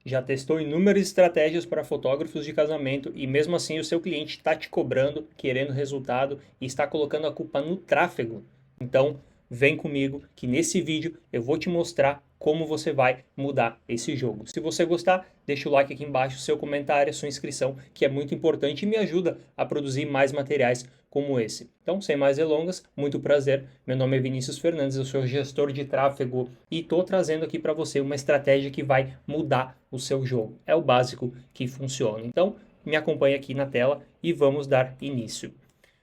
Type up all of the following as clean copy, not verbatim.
já testou inúmeras estratégias para fotógrafos de casamento e mesmo assim o seu cliente está te cobrando, querendo resultado e está colocando a culpa no tráfego? Então, vem comigo que nesse vídeo eu vou te mostrar como você vai mudar esse jogo. Se você gostar, deixa o like aqui embaixo, seu comentário, sua inscrição, que é muito importante e me ajuda a produzir mais materiais como esse. Então, sem mais delongas, muito prazer. Meu nome é Vinícius Fernandes, eu sou gestor de tráfego e estou trazendo aqui para você uma estratégia que vai mudar o seu jogo. É o básico que funciona. Então, me acompanhe aqui na tela e vamos dar início.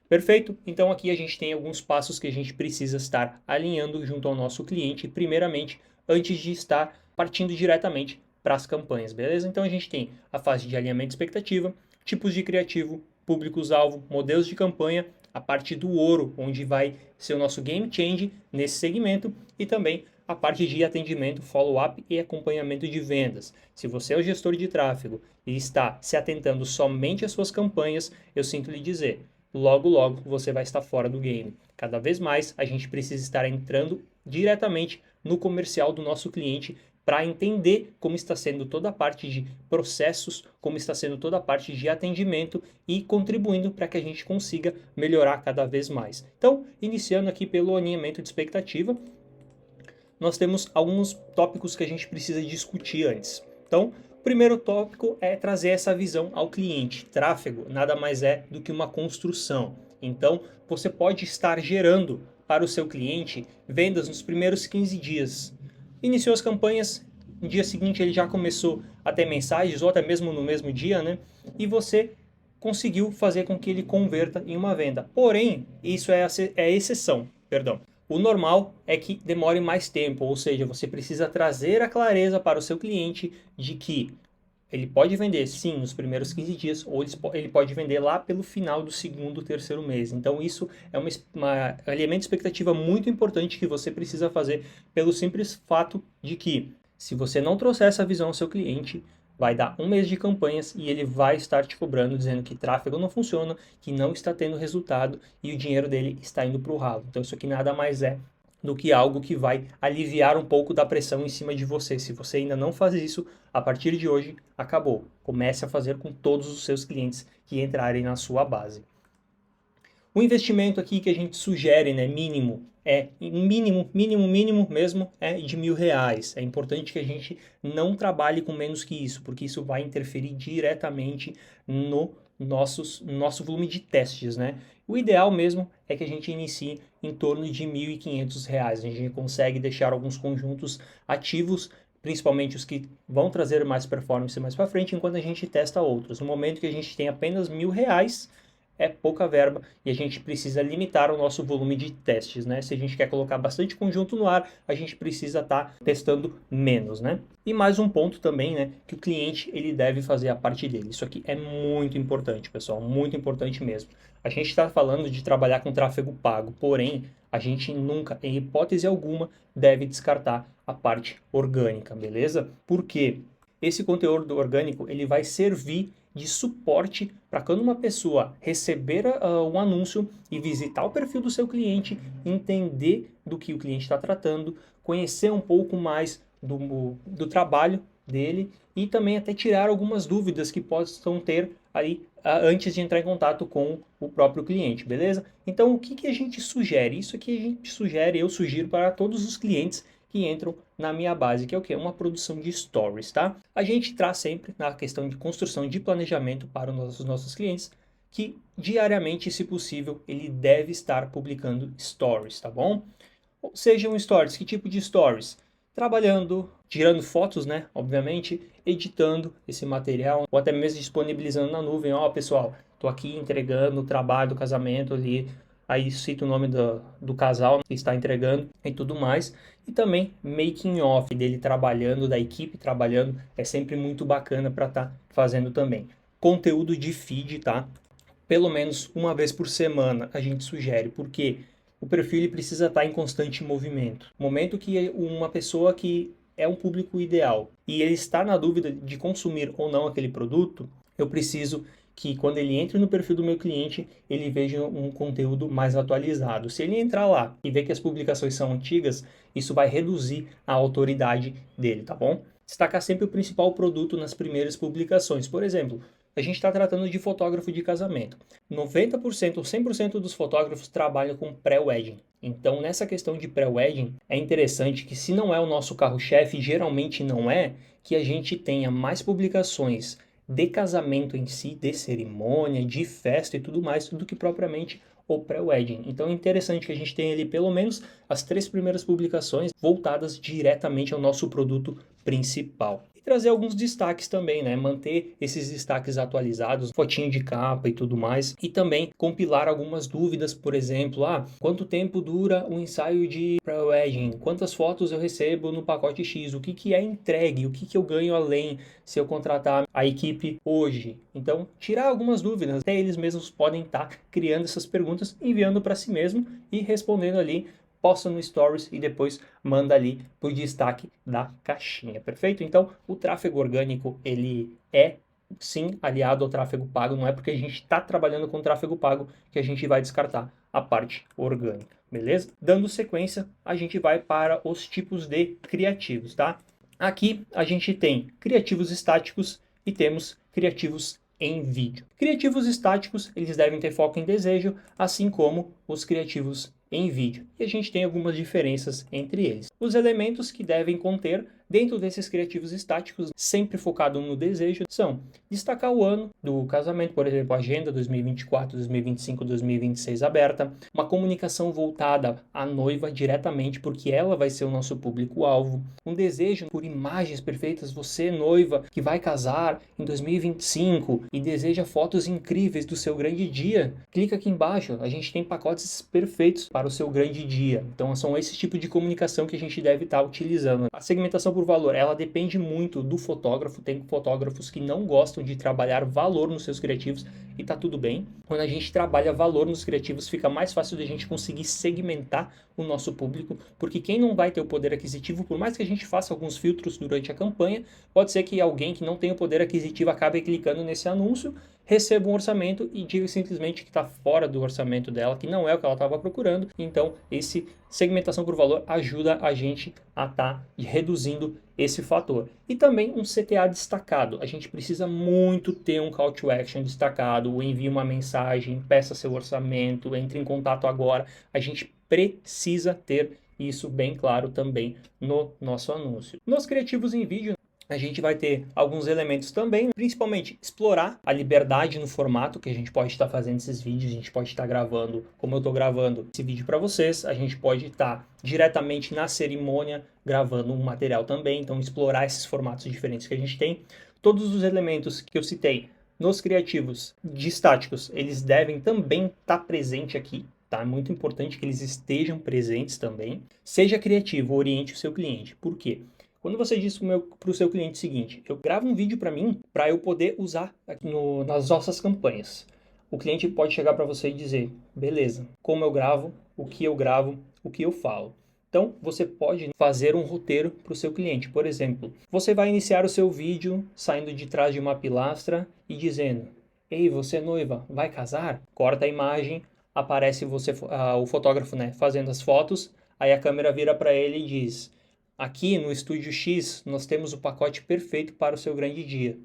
Perfeito? Então aqui a gente tem alguns passos que a gente precisa estar alinhando junto ao nosso cliente, primeiramente, antes de estar partindo diretamente para as campanhas, beleza? Então a gente tem a fase de alinhamento de expectativa, tipos de criativo, públicos-alvo, modelos de campanha, a parte do ouro, onde vai ser o nosso game change nesse segmento, e também a parte de atendimento, follow-up e acompanhamento de vendas. Se você é o gestor de tráfego e está se atentando somente às suas campanhas, eu sinto lhe dizer, logo você vai estar fora do game. Cada vez mais a gente precisa estar entrando diretamente no comercial do nosso cliente para entender como está sendo toda a parte de processos, como está sendo toda a parte de atendimento e contribuindo para que a gente consiga melhorar cada vez mais. Então, iniciando aqui pelo alinhamento de expectativa, nós temos alguns tópicos que a gente precisa discutir antes. Então, o primeiro tópico é trazer essa visão ao cliente. Tráfego nada mais é do que uma construção. Então, você pode estar gerando para o seu cliente vendas nos primeiros 15 dias. Iniciou as campanhas, no dia seguinte ele já começou a ter mensagens, ou até mesmo no mesmo dia, né? E você conseguiu fazer com que ele converta em uma venda. Porém, isso é a exceção, perdão. O normal é que demore mais tempo, ou seja, você precisa trazer a clareza para o seu cliente de que ele pode vender sim nos primeiros 15 dias ou ele pode vender lá pelo final do segundo, terceiro mês. Então isso é um elemento de expectativa muito importante que você precisa fazer pelo simples fato de que se você não trouxer essa visão ao seu cliente, vai dar um mês de campanhas e ele vai estar te cobrando, dizendo que tráfego não funciona, que não está tendo resultado e o dinheiro dele está indo para o ralo. Então isso aqui nada mais é do que algo que vai aliviar um pouco da pressão em cima de você. Se você ainda não faz isso, a partir de hoje, acabou. Comece a fazer com todos os seus clientes que entrarem na sua base. O investimento aqui que a gente sugere, né, mínimo, é mínimo mesmo, é de R$1.000. É importante que a gente não trabalhe com menos que isso, porque isso vai interferir diretamente no nosso volume de testes, né? O ideal mesmo é que a gente inicie em torno de R$1.500. A gente consegue deixar alguns conjuntos ativos, principalmente os que vão trazer mais performance mais para frente, enquanto a gente testa outros. No momento que a gente tem apenas R$1.000, é pouca verba e a gente precisa limitar o nosso volume de testes, né? Se a gente quer colocar bastante conjunto no ar, a gente precisa estar testando menos, né? E mais um ponto também, né? Que o cliente ele deve fazer a parte dele. Isso aqui é muito importante, pessoal, muito importante mesmo. A gente está falando de trabalhar com tráfego pago, porém a gente nunca, em hipótese alguma, deve descartar a parte orgânica, beleza? Porque esse conteúdo orgânico ele vai servir de suporte para quando uma pessoa receber um anúncio e visitar o perfil do seu cliente, entender do que o cliente está tratando, conhecer um pouco mais do trabalho dele e também até tirar algumas dúvidas que possam ter aí antes de entrar em contato com o próprio cliente, beleza? Então o que a gente sugere? Isso aqui a gente sugere, eu sugiro para todos os clientes que entram na minha base, que é o que? Uma produção de stories, tá? A gente traz sempre na questão de construção de planejamento para os nossos clientes, que diariamente, se possível, ele deve estar publicando stories, tá bom? Sejam stories, que tipo de stories? Trabalhando, tirando fotos, né? Obviamente, editando esse material, ou até mesmo disponibilizando na nuvem. Ó, pessoal, tô aqui entregando o trabalho do casamento ali, aí cita o nome do casal que está entregando e tudo mais. E também making off dele trabalhando, da equipe trabalhando, é sempre muito bacana para estar fazendo também. Conteúdo de feed, tá? Pelo menos uma vez por semana a gente sugere, porque o perfil ele precisa estar em constante movimento. No momento que uma pessoa que é um público ideal e ele está na dúvida de consumir ou não aquele produto, eu preciso que quando ele entre no perfil do meu cliente, ele veja um conteúdo mais atualizado. Se ele entrar lá e ver que as publicações são antigas, isso vai reduzir a autoridade dele, tá bom? destacar sempre o principal produto nas primeiras publicações. Por exemplo, a gente está tratando de fotógrafo de casamento. 90% ou 100% dos fotógrafos trabalham com pré-wedding. Então, nessa questão de pré-wedding, é interessante que, se não é o nosso carro-chefe, geralmente não é, que a gente tenha mais publicações de casamento em si, de cerimônia, de festa e tudo mais, do que propriamente o pré-wedding. Então é interessante que a gente tenha ali pelo menos as 3 primeiras publicações voltadas diretamente ao nosso produto principal. E trazer alguns destaques também, né? Manter esses destaques atualizados, fotinho de capa e tudo mais. E também compilar algumas dúvidas, por exemplo, quanto tempo dura o ensaio de pré-wedding? Quantas fotos eu recebo no pacote X? O que é entregue? O que eu ganho além se eu contratar a equipe hoje? Então, tirar algumas dúvidas. Até eles mesmos podem estar criando essas perguntas, enviando para si mesmo e respondendo ali, posta no Stories e depois manda ali por destaque da caixinha, perfeito? Então, o tráfego orgânico, ele é sim aliado ao tráfego pago, não é porque a gente está trabalhando com tráfego pago que a gente vai descartar a parte orgânica, beleza? Dando sequência, a gente vai para os tipos de criativos, tá? Aqui a gente tem criativos estáticos e temos criativos em vídeo. Criativos estáticos, eles devem ter foco em desejo, assim como os criativos em vídeo. E a gente tem algumas diferenças entre eles. Os elementos que devem conter dentro desses criativos estáticos, sempre focado no desejo, são destacar o ano do casamento, por exemplo, agenda 2024, 2025, 2026 aberta, uma comunicação voltada à noiva diretamente, porque ela vai ser o nosso público-alvo, um desejo por imagens perfeitas, você noiva que vai casar em 2025 e deseja fotos incríveis do seu grande dia, clica aqui embaixo, a gente tem pacotes perfeitos para o seu grande dia. Então são esse tipo de comunicação que a gente deve estar utilizando. A segmentação por valor, ela depende muito do fotógrafo. Tem fotógrafos que não gostam de trabalhar valor nos seus criativos e tá tudo bem. Quando a gente trabalha valor nos criativos, fica mais fácil de a gente conseguir segmentar o nosso público, porque quem não vai ter o poder aquisitivo, por mais que a gente faça alguns filtros durante a campanha, pode ser que alguém que não tem o poder aquisitivo acabe clicando nesse anúncio, receba um orçamento e diga simplesmente que está fora do orçamento dela, que não é o que ela estava procurando. Então, esse segmentação por valor ajuda a gente a estar reduzindo esse fator. E também um CTA destacado. A gente precisa muito ter um call to action destacado, envie uma mensagem, peça seu orçamento, entre em contato agora. A gente precisa ter isso bem claro também no nosso anúncio. Nos criativos em vídeo, a gente vai ter alguns elementos também, principalmente explorar a liberdade no formato que a gente pode estar fazendo esses vídeos, a gente pode estar gravando, como eu estou gravando esse vídeo para vocês, a gente pode estar diretamente na cerimônia gravando um material também, então explorar esses formatos diferentes que a gente tem. Todos os elementos que eu citei nos criativos de estáticos, eles devem também estar presentes aqui. Tá? É muito importante que eles estejam presentes também. Seja criativo, oriente o seu cliente. Por quê? Quando você diz para o seu cliente o seguinte, eu gravo um vídeo para mim, para eu poder usar aqui nas nossas campanhas. O cliente pode chegar para você e dizer, beleza, como eu gravo, o que eu falo. Então, você pode fazer um roteiro para o seu cliente. Por exemplo, você vai iniciar o seu vídeo saindo de trás de uma pilastra e dizendo, ei, você noiva, vai casar? Corta a imagem, aparece você, o fotógrafo, né, fazendo as fotos, aí a câmera vira para ele e diz, aqui no Estúdio X nós temos o pacote perfeito para o seu grande dia.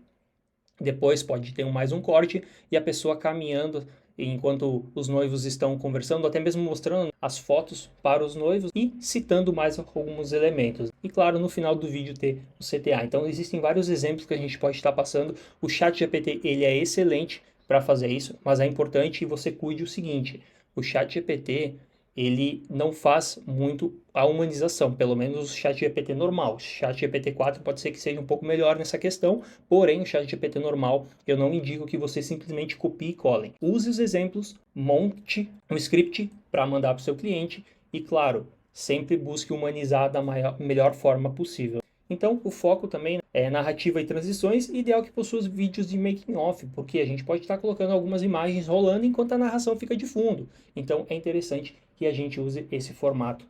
Depois pode ter mais um corte e a pessoa caminhando enquanto os noivos estão conversando, até mesmo mostrando as fotos para os noivos e citando mais alguns elementos. E claro, no final do vídeo ter o CTA. Então existem vários exemplos que a gente pode estar passando. O ChatGPT, ele é excelente para fazer isso, mas é importante que você cuide o seguinte, o ChatGPT, ele não faz muito a humanização, pelo menos o ChatGPT normal. O ChatGPT 4 pode ser que seja um pouco melhor nessa questão, porém o ChatGPT normal eu não indico que você simplesmente copie e colhem. Use os exemplos, monte um script para mandar para o seu cliente e, claro, sempre busque humanizar da melhor forma possível. Então, o foco também é narrativa e transições, ideal que possua vídeos de making off, porque a gente pode estar colocando algumas imagens rolando enquanto a narração fica de fundo. Então, é interessante que a gente use esse formato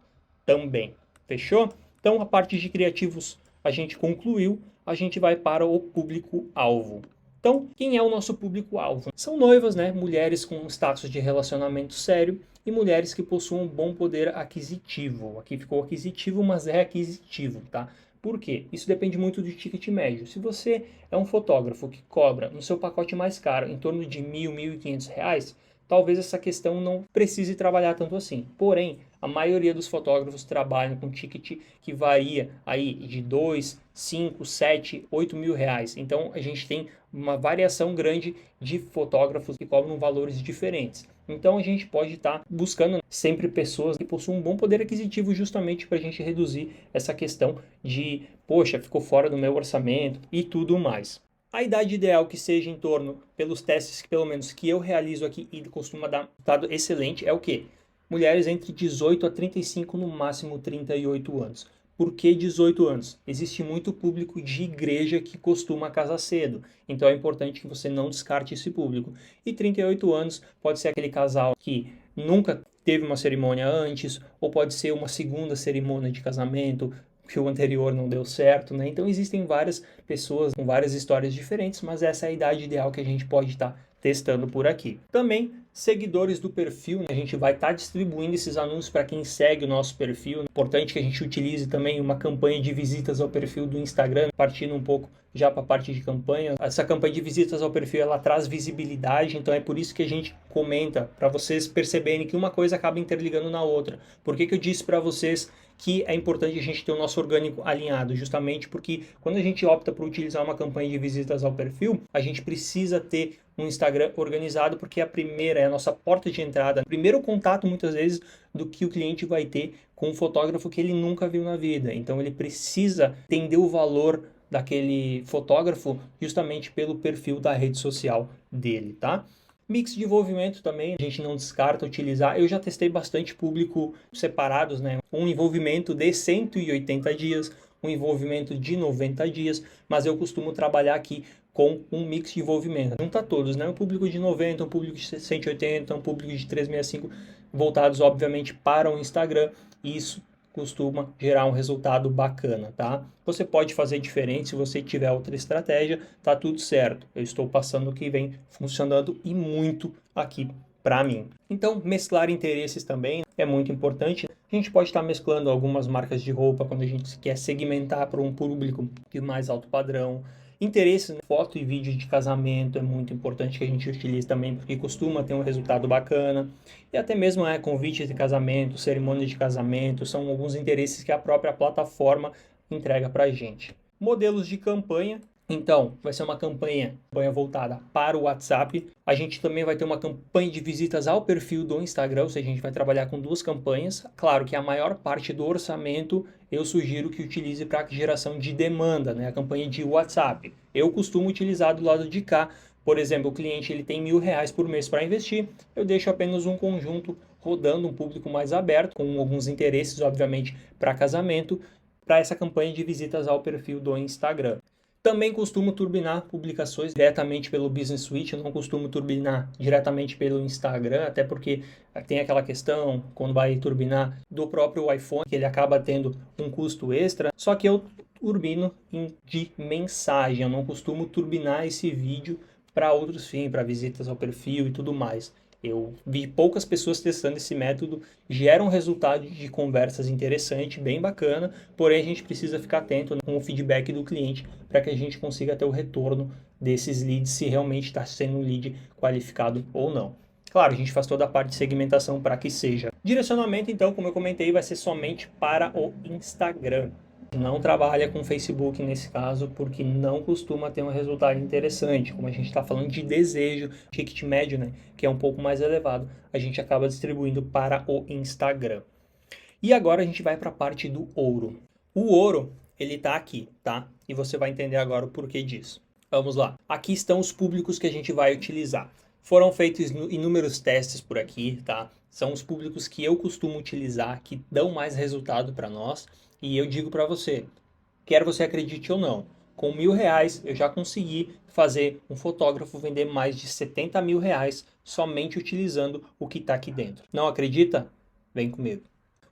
também. Fechou? Então, a parte de criativos a gente concluiu, a gente vai para o público-alvo. Então, quem é o nosso público-alvo? São noivas, né? Mulheres com status de relacionamento sério e mulheres que possuam bom poder aquisitivo. Aqui ficou aquisitivo, mas é aquisitivo, tá? Por quê? Isso depende muito do ticket médio. Se você é um fotógrafo que cobra no seu pacote mais caro em torno de R$ 1.000, R$ 1.500, talvez essa questão não precise trabalhar tanto assim. Porém, a maioria dos fotógrafos trabalham com ticket que varia aí de 2, 5, 7, 8 mil reais. Então a gente tem uma variação grande de fotógrafos que cobram valores diferentes. Então a gente pode estar buscando sempre pessoas que possuam um bom poder aquisitivo justamente para a gente reduzir essa questão de, poxa, ficou fora do meu orçamento e tudo mais. A idade ideal que seja em torno, pelos testes que pelo menos que eu realizo aqui e costuma dar resultado excelente, é o quê? Mulheres entre 18 a 35, no máximo 38 anos. Por que 18 anos? Existe muito público de igreja que costuma casar cedo, então é importante que você não descarte esse público. E 38 anos pode ser aquele casal que nunca teve uma cerimônia antes, ou pode ser uma segunda cerimônia de casamento, que o anterior não deu certo, né? Então existem várias pessoas com várias histórias diferentes, mas essa é a idade ideal que a gente pode estar testando por aqui. Também seguidores do perfil, né? A gente vai estar distribuindo esses anúncios para quem segue o nosso perfil. É importante que a gente utilize também uma campanha de visitas ao perfil do Instagram, partindo um pouco já para a parte de campanha. Essa campanha de visitas ao perfil, ela traz visibilidade, então é por isso que a gente comenta, para vocês perceberem que uma coisa acaba interligando na outra. Por que eu disse para vocês que é importante a gente ter o nosso orgânico alinhado? Justamente porque quando a gente opta por utilizar uma campanha de visitas ao perfil, a gente precisa ter um Instagram organizado, porque a primeira é a nossa porta de entrada, o primeiro contato muitas vezes do que o cliente vai ter com um fotógrafo que ele nunca viu na vida. Então ele precisa entender o valor daquele fotógrafo justamente pelo perfil da rede social dele, tá? Mix de envolvimento também, a gente não descarta utilizar. Eu já testei bastante público separados, né? Um envolvimento de 180 dias, um envolvimento de 90 dias, mas eu costumo trabalhar aqui com um mix de envolvimento. Junta todos, né? Um público de 90, um público de 180, um público de 365, voltados obviamente para o Instagram. Isso costuma gerar um resultado bacana, tá? Você pode fazer diferente se você tiver outra estratégia, tá tudo certo. Eu estou passando o que vem funcionando e muito aqui para mim. Então, mesclar interesses também é muito importante. A gente pode estar mesclando algumas marcas de roupa quando a gente quer segmentar para um público de mais alto padrão. Interesses, né? Foto e vídeo de casamento é muito importante que a gente utilize também, porque costuma ter um resultado bacana. E até mesmo convites de casamento, cerimônia de casamento, são alguns interesses que a própria plataforma entrega para a gente. Modelos de campanha. Então, vai ser uma campanha voltada para o WhatsApp. A gente também vai ter uma campanha de visitas ao perfil do Instagram, ou seja, a gente vai trabalhar com duas campanhas. Claro que a maior parte do orçamento eu sugiro que utilize para geração de demanda, né? A campanha de WhatsApp. Eu costumo utilizar do lado de cá. Por exemplo, o cliente ele tem R$ 1.000 por mês para investir, eu deixo apenas um conjunto rodando, um público mais aberto, com alguns interesses, obviamente, para casamento, para essa campanha de visitas ao perfil do Instagram. Também costumo turbinar publicações diretamente pelo Business Suite, eu não costumo turbinar diretamente pelo Instagram, até porque tem aquela questão, quando vai turbinar do próprio iPhone, que ele acaba tendo um custo extra, só que eu turbino de mensagem, eu não costumo turbinar esse vídeo para outros fins, para visitas ao perfil e tudo mais. Eu vi poucas pessoas testando esse método, gera um resultado de conversas interessante, bem bacana, porém a gente precisa ficar atento, né, com o feedback do cliente para que a gente consiga ter o retorno desses leads, se realmente está sendo um lead qualificado ou não. Claro, a gente faz toda a parte de segmentação para que seja. Direcionamento, então, como eu comentei, vai ser somente para o Instagram. Não trabalha com Facebook nesse caso, porque não costuma ter um resultado interessante. Como a gente está falando de desejo, ticket médio, né, que é um pouco mais elevado, a gente acaba distribuindo para o Instagram. E agora a gente vai para a parte do ouro. O ouro, ele está aqui, tá? E você vai entender agora o porquê disso. Vamos lá. Aqui estão os públicos que a gente vai utilizar. Foram feitos inúmeros testes por aqui, tá? São os públicos que eu costumo utilizar, que dão mais resultado para nós. E eu digo para você, quer você acredite ou não, com R$ 1.000 eu já consegui fazer um fotógrafo vender mais de R$ 70.000 somente utilizando o que está aqui dentro. Não acredita? Vem comigo.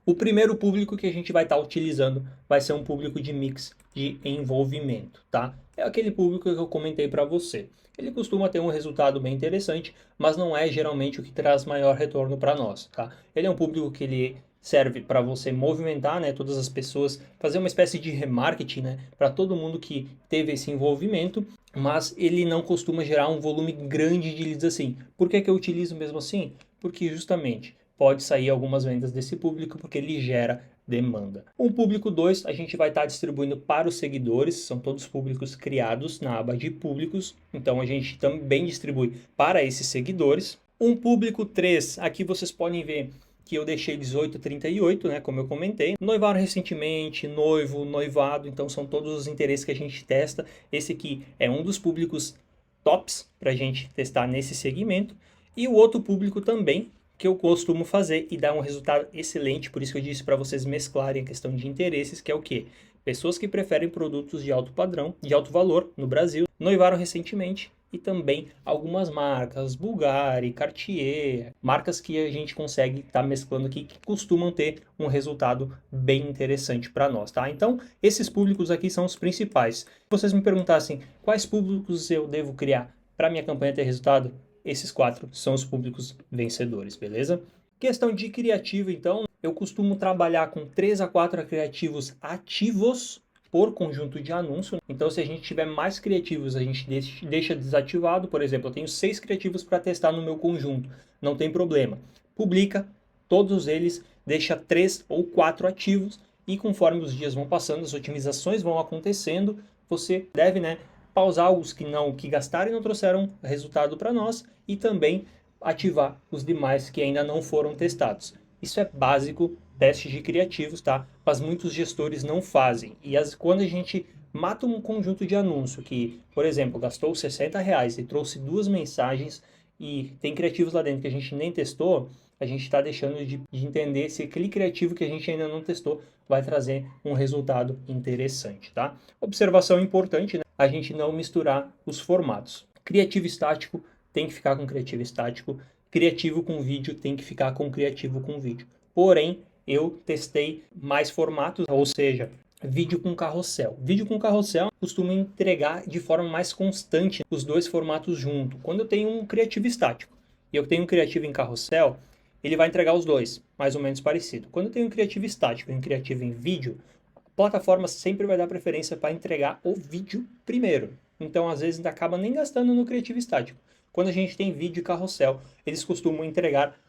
O primeiro público que a gente vai estar utilizando vai ser um público de mix de envolvimento, tá? É aquele público que eu comentei para você. Ele costuma ter um resultado bem interessante, mas não é geralmente o que traz maior retorno para nós, tá? Ele é um público que ele serve para você movimentar, né, todas as pessoas, fazer uma espécie de remarketing, né, para todo mundo que teve esse envolvimento, mas ele não costuma gerar um volume grande de leads assim. Por que que eu utilizo mesmo assim? Porque justamente pode sair algumas vendas desse público porque ele gera demanda. O público 2 a gente vai estar distribuindo para os seguidores, são todos públicos criados na aba de públicos, então a gente também distribui para esses seguidores. Um público 3, aqui vocês podem ver que eu deixei 18 a 38, né, como eu comentei. Noivaram recentemente, noivo, noivado, então são todos os interesses que a gente testa. Esse aqui é um dos públicos tops para a gente testar nesse segmento. E o outro público também, que eu costumo fazer e dá um resultado excelente, por isso que eu disse para vocês mesclarem a questão de interesses, que é o quê? Pessoas que preferem produtos de alto padrão, de alto valor no Brasil, noivaram recentemente e também algumas marcas, Bulgari, Cartier, marcas que a gente consegue estar mesclando aqui que costumam ter um resultado bem interessante para nós, tá? Então, esses públicos aqui são os principais. Se vocês me perguntassem quais públicos eu devo criar para minha campanha ter resultado, esses 4 são os públicos vencedores, beleza? Questão de criativo, então, eu costumo trabalhar com 3 a 4 criativos ativos por conjunto de anúncio. Então, se a gente tiver mais criativos, a gente deixa desativado. Por exemplo, eu tenho 6 criativos para testar no meu conjunto, não tem problema. Publica todos eles, deixa 3 ou 4 ativos e conforme os dias vão passando, as otimizações vão acontecendo, você deve, né, pausar os que gastaram e não trouxeram resultado para nós e também ativar os demais que ainda não foram testados. Isso é básico, testes de criativos, tá? Mas muitos gestores não fazem. E quando a gente mata um conjunto de anúncio que, por exemplo, gastou R$60 e trouxe 2 mensagens e tem criativos lá dentro que a gente nem testou, a gente está deixando de entender se aquele criativo que a gente ainda não testou vai trazer um resultado interessante, tá? Observação importante, né? A gente não misturar os formatos. Criativo estático tem que ficar com criativo estático, criativo com vídeo tem que ficar com criativo com vídeo. Porém, eu testei mais formatos, ou seja, vídeo com carrossel. Vídeo com carrossel costuma entregar de forma mais constante os dois formatos junto. Quando eu tenho um criativo estático e eu tenho um criativo em carrossel, ele vai entregar os dois, mais ou menos parecido. Quando eu tenho um criativo estático e um criativo em vídeo, a plataforma sempre vai dar preferência para entregar o vídeo primeiro. Então, às vezes, acaba nem gastando no criativo estático. Quando a gente tem vídeo e carrossel, eles costumam entregar,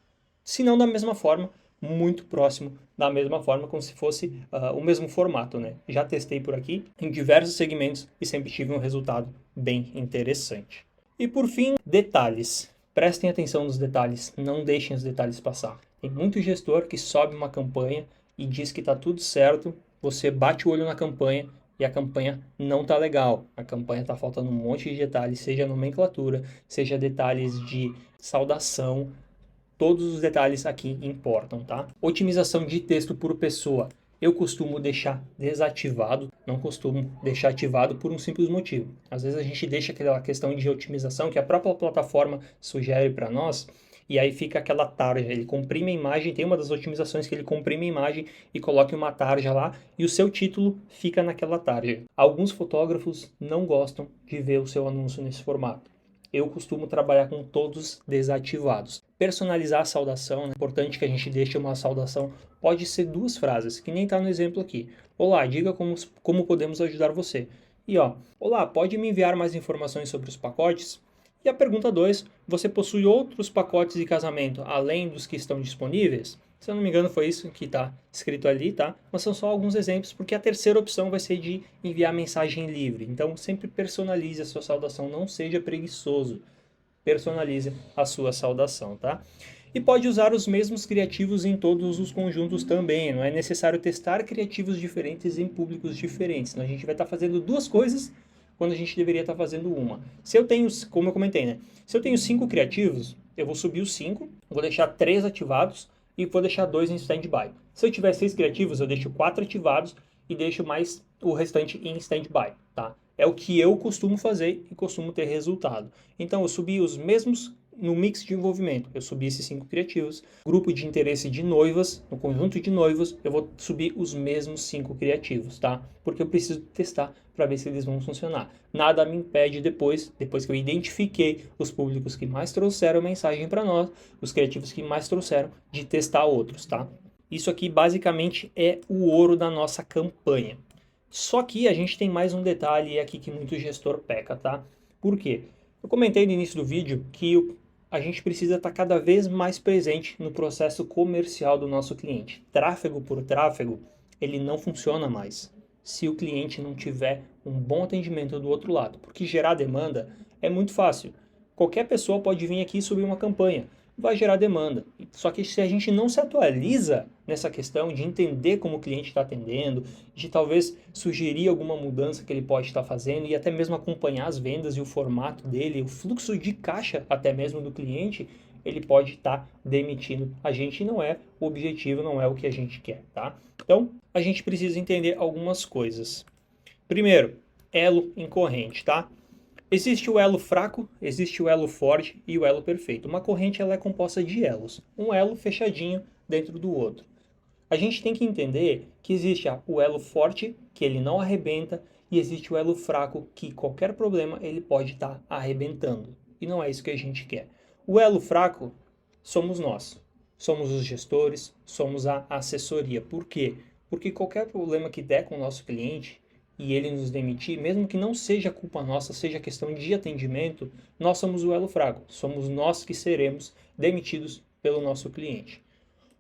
se não da mesma forma, muito próximo da mesma forma, como se fosse o mesmo formato, né? Já testei por aqui em diversos segmentos e sempre tive um resultado bem interessante. E por fim, detalhes. Prestem atenção nos detalhes, não deixem os detalhes passar. Tem muito gestor que sobe uma campanha e diz que está tudo certo, você bate o olho na campanha e a campanha não está legal. A campanha está faltando um monte de detalhes, seja nomenclatura, seja detalhes de saudação, todos os detalhes aqui importam, tá? Otimização de texto por pessoa. Eu costumo deixar desativado, não costumo deixar ativado por um simples motivo. Às vezes a gente deixa aquela questão de otimização que a própria plataforma sugere para nós, e aí fica aquela tarja, ele comprime a imagem, tem uma das otimizações que ele comprime a imagem e coloca uma tarja lá, e o seu título fica naquela tarja. Alguns fotógrafos não gostam de ver o seu anúncio nesse formato. Eu costumo trabalhar com todos desativados. Personalizar a saudação, né? É importante que a gente deixe uma saudação, pode ser 2 frases, que nem está no exemplo aqui. Olá, diga como podemos ajudar você. E ó, olá, pode me enviar mais informações sobre os pacotes? E a pergunta 2, você possui outros pacotes de casamento além dos que estão disponíveis? Se eu não me engano foi isso que está escrito ali, tá? Mas são só alguns exemplos, porque a terceira opção vai ser de enviar mensagem livre. Então sempre personalize a sua saudação, não seja preguiçoso. Personalize a sua saudação, tá? E pode usar os mesmos criativos em todos os conjuntos também. Não é necessário testar criativos diferentes em públicos diferentes. Senão a gente vai estar fazendo 2 coisas quando a gente deveria estar fazendo uma. Se eu tenho, como eu comentei, né? Se eu tenho 5 criativos, eu vou subir os 5, vou deixar 3 ativados e vou deixar 2 em stand-by. Se eu tiver 6 criativos, eu deixo 4 ativados e deixo mais o restante em stand-by, tá? É o que eu costumo fazer e costumo ter resultado. Então, eu subi os mesmos no mix de envolvimento. Eu subi esses 5 criativos. Grupo de interesse de noivas, no conjunto de noivos, eu vou subir os mesmos 5 criativos, tá? Porque eu preciso testar para ver se eles vão funcionar. Nada me impede depois que eu identifiquei os públicos que mais trouxeram mensagem para nós, os criativos que mais trouxeram, de testar outros, tá? Isso aqui basicamente é o ouro da nossa campanha. Só que a gente tem mais um detalhe aqui que muito gestor peca, tá? Por quê? Eu comentei no início do vídeo que a gente precisa estar cada vez mais presente no processo comercial do nosso cliente. Tráfego por tráfego, ele não funciona mais se o cliente não tiver um bom atendimento do outro lado. Porque gerar demanda é muito fácil. Qualquer pessoa pode vir aqui e subir uma campanha, vai gerar demanda. Só que se a gente não se atualiza nessa questão de entender como o cliente está atendendo, de talvez sugerir alguma mudança que ele pode estar fazendo e até mesmo acompanhar as vendas e o formato dele, o fluxo de caixa até mesmo do cliente, ele pode estar demitindo a gente. Não é o objetivo, não é o que a gente quer, tá? Então, a gente precisa entender algumas coisas. Primeiro, elo em corrente, tá? Existe o elo fraco, existe o elo forte e o elo perfeito. Uma corrente ela é composta de elos, um elo fechadinho dentro do outro. A gente tem que entender que existe o elo forte, que ele não arrebenta, e existe o elo fraco, que qualquer problema ele pode estar arrebentando. E não é isso que a gente quer. O elo fraco somos nós, somos os gestores, somos a assessoria. Por quê? Porque qualquer problema que der com o nosso cliente, e ele nos demitir, mesmo que não seja culpa nossa, seja questão de atendimento, nós somos o elo fraco. Somos nós que seremos demitidos pelo nosso cliente.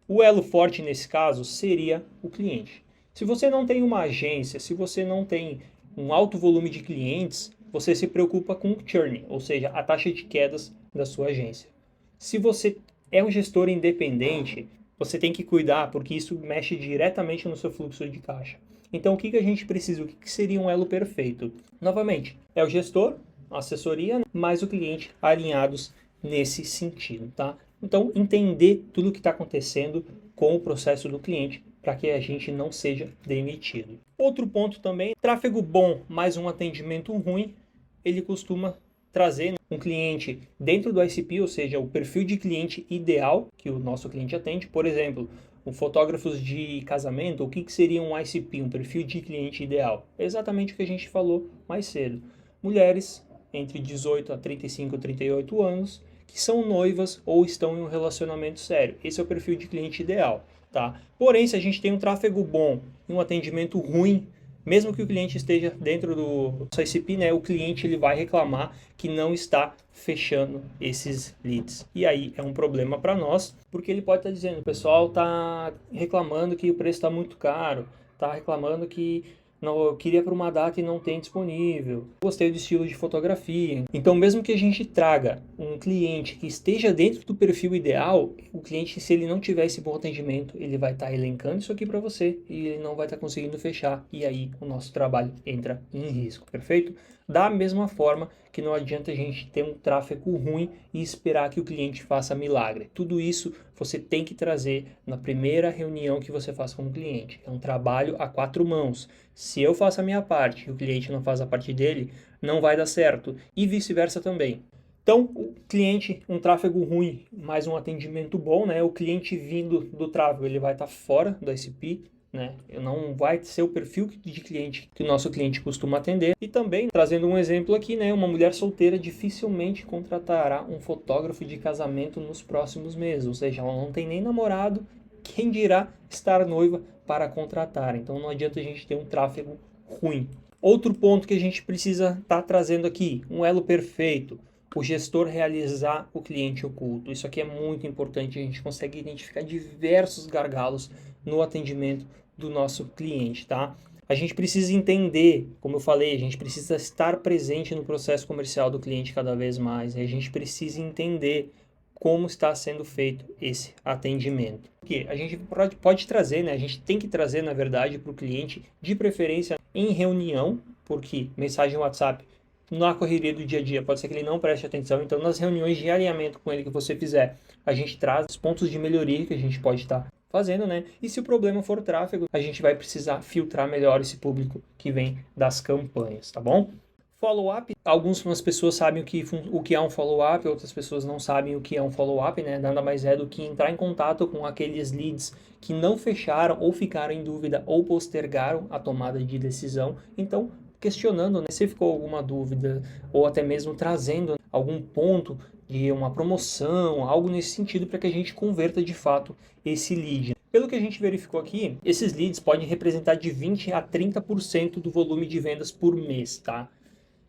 O elo forte nesse caso seria o cliente. Se você não tem uma agência, se você não tem um alto volume de clientes, você se preocupa com o churn, ou seja, a taxa de quedas da sua agência. Se você é um gestor independente, você tem que cuidar, porque isso mexe diretamente no seu fluxo de caixa. Então, o que a gente precisa? O que seria um elo perfeito? Novamente, é o gestor, a assessoria, mais o cliente alinhados nesse sentido, tá? Então, entender tudo o que está acontecendo com o processo do cliente para que a gente não seja demitido. Outro ponto também, tráfego bom mais um atendimento ruim, ele costuma trazer um cliente dentro do ICP, ou seja, o perfil de cliente ideal que o nosso cliente atende. Por exemplo, fotógrafos de casamento, o que seria um ICP, um perfil de cliente ideal? É exatamente o que a gente falou mais cedo. Mulheres entre 18 a 35, 38 anos que são noivas ou estão em um relacionamento sério. Esse é o perfil de cliente ideal, tá? Porém, se a gente tem um tráfego bom e um atendimento ruim, mesmo que o cliente esteja dentro do ICP, né, o cliente ele vai reclamar que não está fechando esses leads. E aí é um problema para nós, porque ele pode estar dizendo, o pessoal está reclamando que o preço está muito caro, está reclamando que não, eu queria para uma data e não tem disponível. Gostei do estilo de fotografia. Então, mesmo que a gente traga um cliente que esteja dentro do perfil ideal, o cliente, se ele não tiver esse bom atendimento, ele vai estar elencando isso aqui para você e ele não vai estar conseguindo fechar. E aí o nosso trabalho entra em risco, perfeito? Da mesma forma que não adianta a gente ter um tráfego ruim e esperar que o cliente faça milagre. Tudo isso você tem que trazer na primeira reunião que você faça com o cliente. É um trabalho a quatro mãos. Se eu faço a minha parte e o cliente não faz a parte dele, não vai dar certo. E vice-versa também. Então, o cliente, um tráfego ruim, mais um atendimento bom, né? O cliente vindo do tráfego, ele vai estar fora do ICP, né? Não vai ser o perfil de cliente que o nosso cliente costuma atender. E também, trazendo um exemplo aqui, né? Uma mulher solteira dificilmente contratará um fotógrafo de casamento nos próximos meses. Ou seja, ela não tem nem namorado, quem dirá estar noiva para contratar. Então não adianta a gente ter um tráfego ruim. Outro ponto que a gente precisa estar trazendo aqui, um elo perfeito. O gestor realizar o cliente oculto. Isso aqui é muito importante, a gente consegue identificar diversos gargalos no atendimento do nosso cliente, tá? A gente precisa entender, como eu falei, a gente precisa estar presente no processo comercial do cliente cada vez mais. A gente precisa entender como está sendo feito esse atendimento. Porque a gente pode trazer, né? A gente tem que trazer, na verdade, para o cliente, de preferência em reunião, porque mensagem WhatsApp na correria do dia a dia, pode ser que ele não preste atenção, então nas reuniões de alinhamento com ele que você fizer, a gente traz os pontos de melhoria que a gente pode estar fazendo, né? E se o problema for tráfego, a gente vai precisar filtrar melhor esse público que vem das campanhas, tá bom? Follow-up, algumas pessoas sabem o que é um follow-up, outras pessoas não sabem o que é um follow-up, né? Nada mais é do que entrar em contato com aqueles leads que não fecharam ou ficaram em dúvida ou postergaram a tomada de decisão. Então, questionando, né, se ficou alguma dúvida ou até mesmo trazendo algum ponto de uma promoção, algo nesse sentido para que a gente converta de fato esse lead. Pelo que a gente verificou aqui, esses leads podem representar de 20 a 30% do volume de vendas por mês, tá?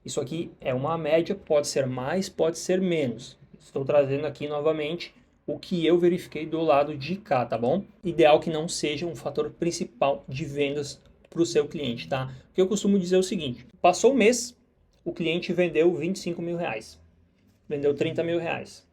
Isso aqui é uma média, pode ser mais, pode ser menos. Estou trazendo aqui novamente o que eu verifiquei do lado de cá, tá bom? Ideal que não seja um fator principal de vendas para o seu cliente, tá? Porque eu costumo dizer o seguinte, passou o mês, o cliente vendeu 25 mil reais, vendeu 30 mil reais.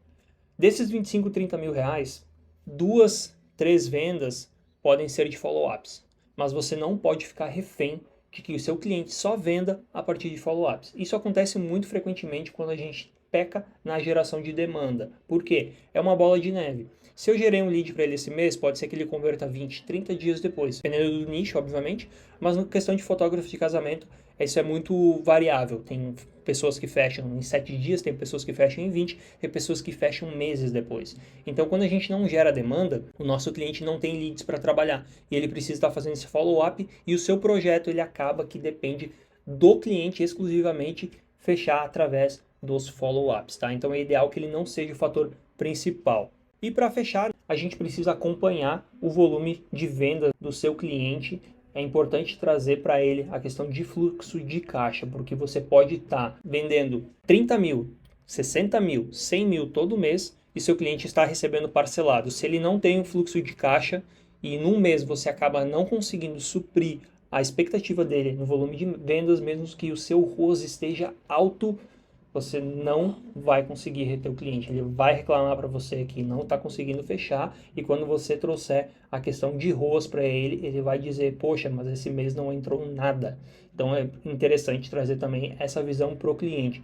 Desses 25, 30 mil reais, 2, 3 vendas podem ser de follow-ups, mas você não pode ficar refém de que o seu cliente só venda a partir de follow-ups. Isso acontece muito frequentemente quando a gente peca na geração de demanda. Por quê? É uma bola de neve. Se eu gerei um lead para ele esse mês, pode ser que ele converta 20, 30 dias depois, dependendo do nicho, obviamente, mas na questão de fotógrafo de casamento, isso é muito variável. Tem pessoas que fecham em 7 dias, tem pessoas que fecham em 20, tem pessoas que fecham meses depois. Então, quando a gente não gera demanda, o nosso cliente não tem leads para trabalhar e ele precisa estar fazendo esse follow-up e o seu projeto ele acaba que depende do cliente exclusivamente fechar através dos follow-ups, tá? Então, é ideal que ele não seja o fator principal. E para fechar, a gente precisa acompanhar o volume de venda do seu cliente. É importante trazer para ele a questão de fluxo de caixa, porque você pode estar vendendo 30 mil, 60 mil, 100 mil todo mês e seu cliente está recebendo parcelado. Se ele não tem um fluxo de caixa e num mês você acaba não conseguindo suprir a expectativa dele no volume de vendas, mesmo que o seu ROAS esteja alto, você não vai conseguir reter o cliente. Ele vai reclamar para você que não está conseguindo fechar e quando você trouxer a questão de ROAS para ele, ele vai dizer, poxa, mas esse mês não entrou nada. Então é interessante trazer também essa visão para o cliente.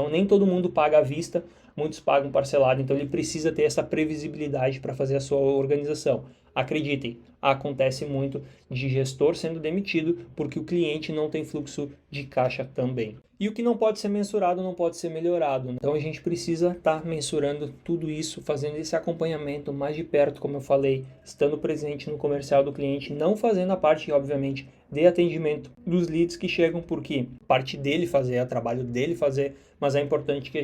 Nem todo mundo paga à vista, muitos pagam parcelado, então ele precisa ter essa previsibilidade para fazer a sua organização. Acreditem, acontece muito de gestor sendo demitido porque o cliente não tem fluxo de caixa também. E o que não pode ser mensurado não pode ser melhorado. Então a gente precisa estar mensurando tudo isso, fazendo esse acompanhamento mais de perto, como eu falei, estando presente no comercial do cliente, não fazendo a parte, obviamente, de atendimento dos leads que chegam, porque parte dele fazer, é trabalho dele fazer, mas é importante que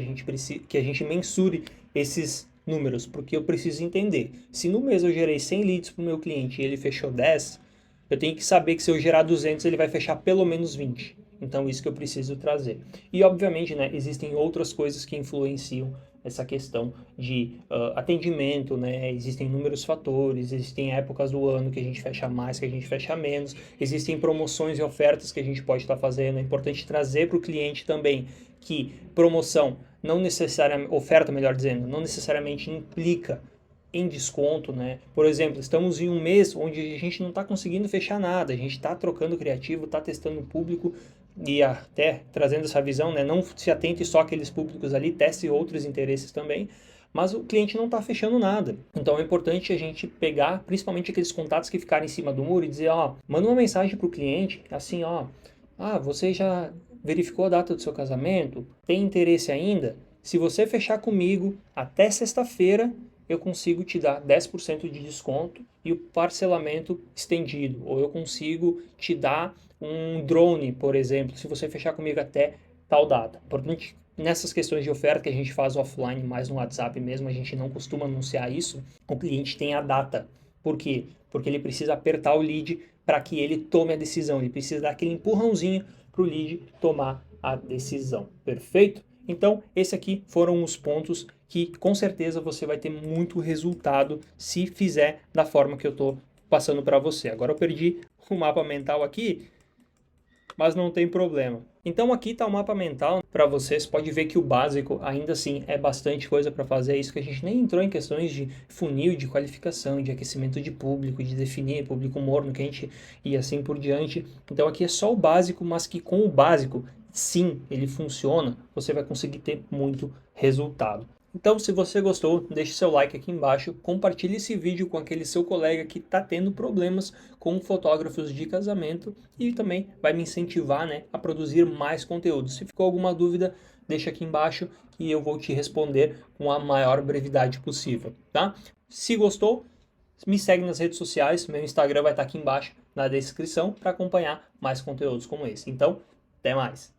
a gente mensure esses números, porque eu preciso entender. Se no mês eu gerei 100 leads para o meu cliente e ele fechou 10, eu tenho que saber que se eu gerar 200, ele vai fechar pelo menos 20. Então, isso que eu preciso trazer. E, obviamente, né, existem outras coisas que influenciam essa questão de atendimento, né? Existem inúmeros fatores, existem épocas do ano que a gente fecha mais, que a gente fecha menos, existem promoções e ofertas que a gente pode estar fazendo. É importante trazer para o cliente também que promoção não necessariamente, oferta melhor dizendo, não necessariamente implica em desconto, né? Por exemplo, estamos em um mês onde a gente não está conseguindo fechar nada, a gente está trocando criativo, está testando o público e até trazendo essa visão, né? Não se atente só àqueles públicos ali, teste outros interesses também, mas o cliente não está fechando nada. Então é importante a gente pegar, principalmente aqueles contatos que ficaram em cima do muro e dizer, ó, manda uma mensagem para o cliente, assim, ó, você já verificou a data do seu casamento? Tem interesse ainda? Se você fechar comigo até sexta-feira, eu consigo te dar 10% de desconto e o parcelamento estendido. Ou eu consigo te dar um drone, por exemplo, se você fechar comigo até tal data. Importante nessas questões de oferta que a gente faz offline, mais no WhatsApp mesmo, a gente não costuma anunciar isso, o cliente tem a data. Por quê? Porque ele precisa apertar o lead para que ele tome a decisão. Ele precisa dar aquele empurrãozinho para o lead tomar a decisão. Perfeito? Então, esses aqui foram os pontos que com certeza você vai ter muito resultado se fizer da forma que eu estou passando para você. Agora eu perdi o mapa mental aqui, mas não tem problema. Então aqui está o mapa mental para vocês. Pode ver que o básico ainda assim é bastante coisa para fazer. Isso que a gente nem entrou em questões de funil, de qualificação, de aquecimento de público, de definir público morno, quente e assim por diante. Então aqui é só o básico, mas que com o básico, sim, ele funciona, você vai conseguir ter muito resultado. Então, se você gostou, deixe seu like aqui embaixo, compartilhe esse vídeo com aquele seu colega que está tendo problemas com fotógrafos de casamento e também vai me incentivar, né, a produzir mais conteúdo. Se ficou alguma dúvida, deixa aqui embaixo que eu vou te responder com a maior brevidade possível, tá? Se gostou, me segue nas redes sociais, meu Instagram vai estar aqui embaixo na descrição para acompanhar mais conteúdos como esse. Então, até mais!